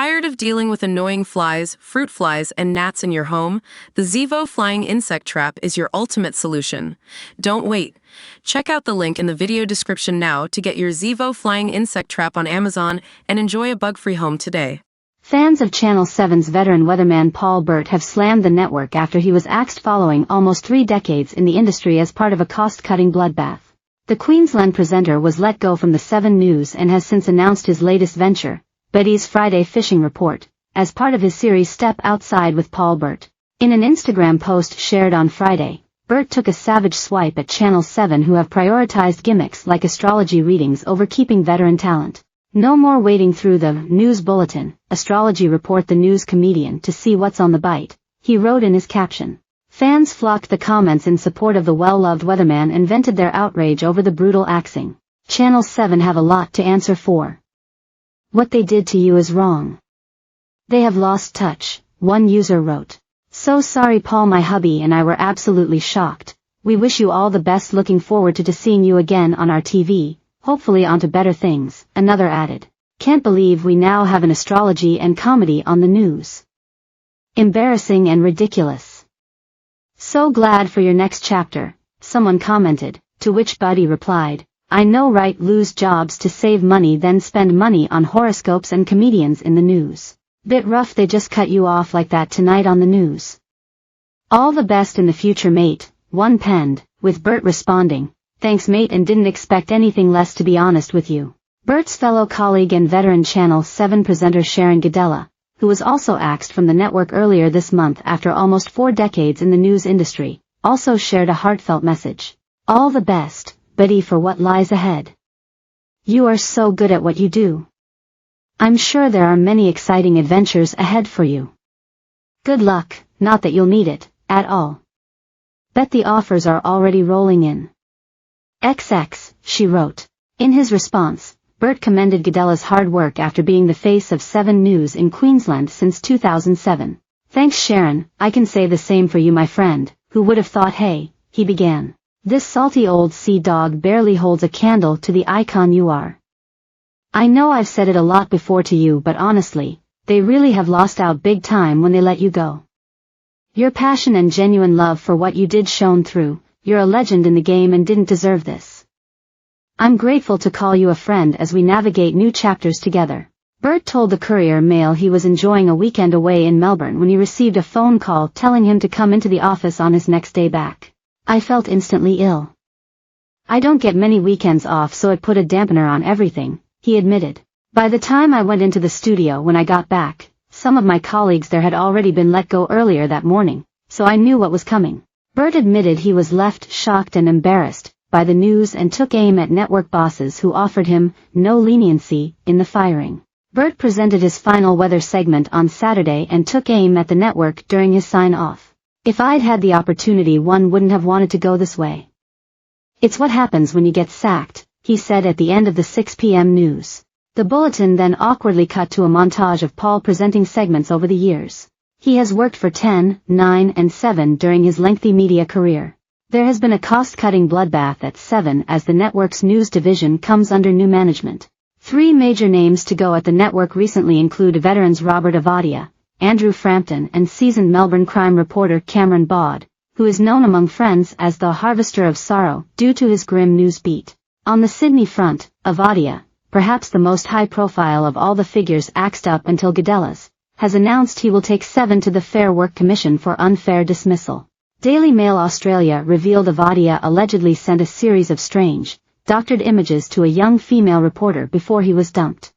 Tired of dealing with annoying flies, fruit flies, and gnats in your home? The Zevo Flying Insect Trap is your ultimate solution. Don't wait. Check out the link in the video description now to get your Zevo Flying Insect Trap on Amazon and enjoy a bug-free home today. Fans of Channel 7's veteran weatherman Burt have slammed the network after he was axed following almost 3 decades in the industry as part of a cost-cutting bloodbath. The Queensland presenter was let go from the 7 News and has since announced his latest venture, Betty's Friday Fishing Report, as part of his series Step Outside with Burt. In an Instagram post shared on Friday, Burt took a savage swipe at Channel 7, who have prioritized gimmicks like astrology readings over keeping veteran talent. No more wading through the news bulletin, astrology report the news comedian to see what's on the bite, he wrote in his caption. Fans flocked the comments in support of the well-loved weatherman and vented their outrage over the brutal axing. Channel 7 have a lot to answer for. What they did to you is wrong. They have lost touch, one user wrote. So sorry Paul, my hubby and I were absolutely shocked. We wish you all the best, looking forward to seeing you again on our TV, hopefully onto better things, another added. Can't believe we now have an astrology and comedy on the news. Embarrassing and ridiculous. So glad for your next chapter, someone commented, to which Buddy replied, I know, right? Lose jobs to save money, then spend money on horoscopes and comedians in the news. Bit rough they just cut you off like that tonight on the news. All the best in the future, mate, one penned, with Burt responding, thanks mate, and didn't expect anything less, to be honest with you. Burt's fellow colleague and veteran Channel 7 presenter Sharon Gadella, who was also axed from the network earlier this month after almost 4 decades in the news industry, also shared a heartfelt message. All the best, Betty, for what lies ahead. You are so good at what you do. I'm sure there are many exciting adventures ahead for you. Good luck, not that you'll need it, at all. Bet the offers are already rolling in. XX, she wrote. In his response, Burt commended Gadella's hard work after being the face of 7 News in Queensland since 2007. Thanks Sharon, I can say the same for you, my friend. Who would have thought? Hey, he began. This salty old sea dog barely holds a candle to the icon you are. I know I've said it a lot before to you, but honestly, they really have lost out big time when they let you go. Your passion and genuine love for what you did shone through. You're a legend in the game and didn't deserve this. I'm grateful to call you a friend as we navigate new chapters together. Burt told the Courier Mail he was enjoying a weekend away in Melbourne when he received a phone call telling him to come into the office on his next day back. I felt instantly ill. I don't get many weekends off, so it put a dampener on everything, he admitted. By the time I went into the studio when I got back, some of my colleagues there had already been let go earlier that morning, so I knew what was coming. Burt admitted he was left shocked and embarrassed by the news and took aim at network bosses who offered him no leniency in the firing. Burt presented his final weather segment on Saturday and took aim at the network during his sign-off. If I'd had the opportunity, one wouldn't have wanted to go this way. It's what happens when you get sacked, he said at the end of the 6 p.m. news. The bulletin then awkwardly cut to a montage of Paul presenting segments over the years. He has worked for 10, 9 and 7 during his lengthy media career. There has been a cost-cutting bloodbath at 7 as the network's news division comes under new management. 3 major names to go at the network recently include veterans Robert Avadia, Andrew Frampton and seasoned Melbourne crime reporter Cameron Baud, who is known among friends as the Harvester of Sorrow due to his grim news beat. On the Sydney front, Avadia, perhaps the most high-profile of all the figures axed up until Gadella's, has announced he will take 7 to the Fair Work Commission for unfair dismissal. Daily Mail Australia revealed Avadia allegedly sent a series of strange, doctored images to a young female reporter before he was dumped.